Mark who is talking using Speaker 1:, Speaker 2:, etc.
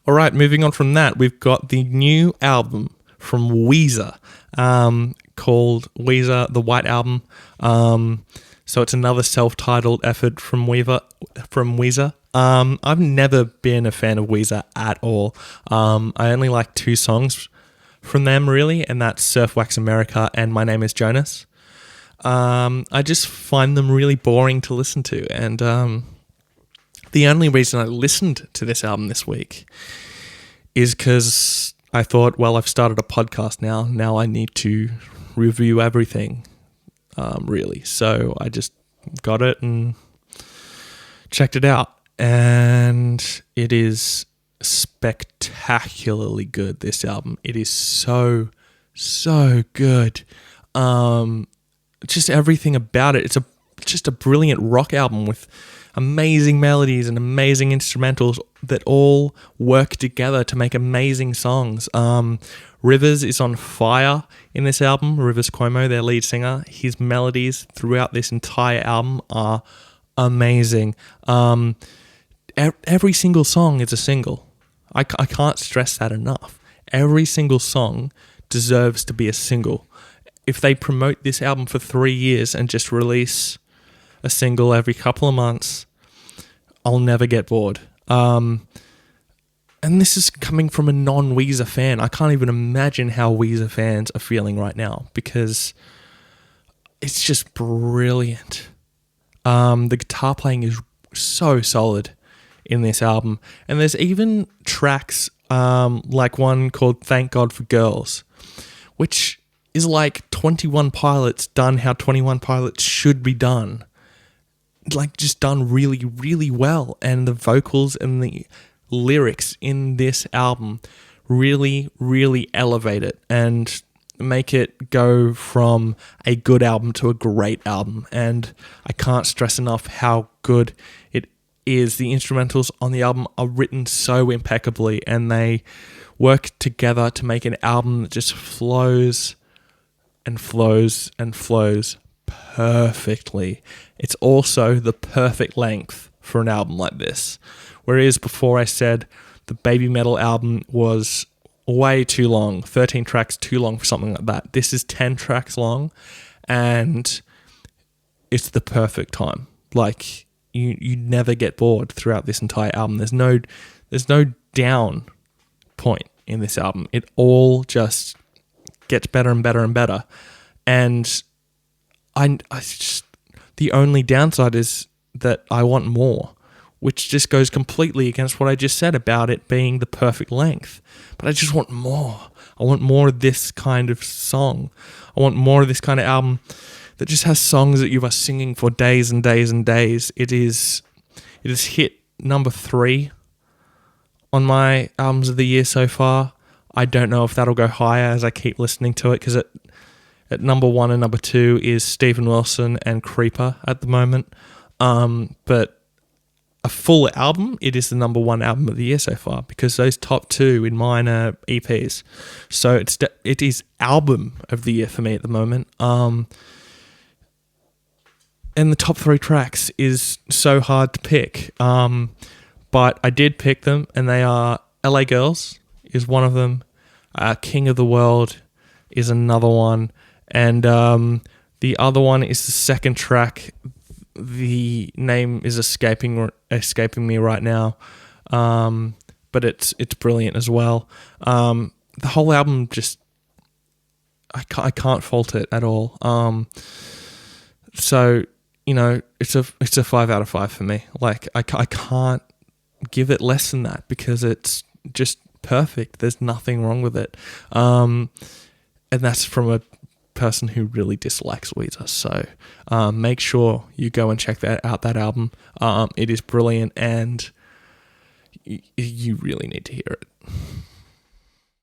Speaker 1: All right, moving on from that, we've got the new album from Weezer, called Weezer, the White Album. So it's another self-titled effort from Weezer. I've never been a fan of Weezer at all. I only like two songs from them, really, and that's Surf Wax America and My Name is Jonas. I just find them really boring to listen to, and the only reason I listened to this album this week is because I thought, well, I've started a podcast now I need to review everything, really. So I just got it and checked it out, and it is spectacularly good, this album. It is so good. Just everything about it. It's just a brilliant rock album with amazing melodies and amazing instrumentals that all work together to make amazing songs. Rivers is on fire in this album. Rivers Cuomo, their lead singer. His melodies throughout this entire album are amazing. Every single song is a single. I can't stress that enough. Every single song deserves to be a single. If they promote this album for 3 years and just release a single every couple of months, I'll never get bored. And this is coming from a non-Weezer fan. I can't even imagine how Weezer fans are feeling right now, because it's just brilliant. The guitar playing is so solid in this album. And there's even tracks like one called Thank God for Girlz, which is like 21 Pilots done how 21 Pilots should be done. Like, just done really, really well. And the vocals and the lyrics in this album really, really elevate it and make it go from a good album to a great album. And I can't stress enough how good it is. The instrumentals on the album are written so impeccably, and they work together to make an album that just flows and flows and flows perfectly. It's also the perfect length for an album like this. Whereas before I said the Baby Metal album was way too long, 13 tracks too long for something like that. This is 10 tracks long, and it's the perfect time. Like, you never get bored throughout this entire album. There's no down point in this album. It all just gets better and better and better. And I just, the only downside is that I want more, which just goes completely against what I just said about it being the perfect length. But I just want more. I want more of this kind of song. I want more of this kind of album that just has songs that you are singing for days and days and days. It has hit number 3 on my albums of the year so far. I don't know if that'll go higher as I keep listening to it, because at number 1 and number 2 is Steven Wilson and Creeper at the moment. But a full album, it is the number 1 album of the year so far, because those top 2 in mine are EPs. So it is album of the year for me at the moment. And the top 3 tracks is so hard to pick. But I did pick them, and they are LA Girls is one of them. King of the World is another one. And the other one is the second track. The name is escaping me right now. But it's brilliant as well. The whole album just, I can't fault it at all. So, you know, it's a 5 out of 5 for me. Like, I can't give it less than that, because it's just perfect. There's nothing wrong with it. And that's from a person who really dislikes Weezer. So make sure you go and check that album. It is brilliant, and you really need to hear it.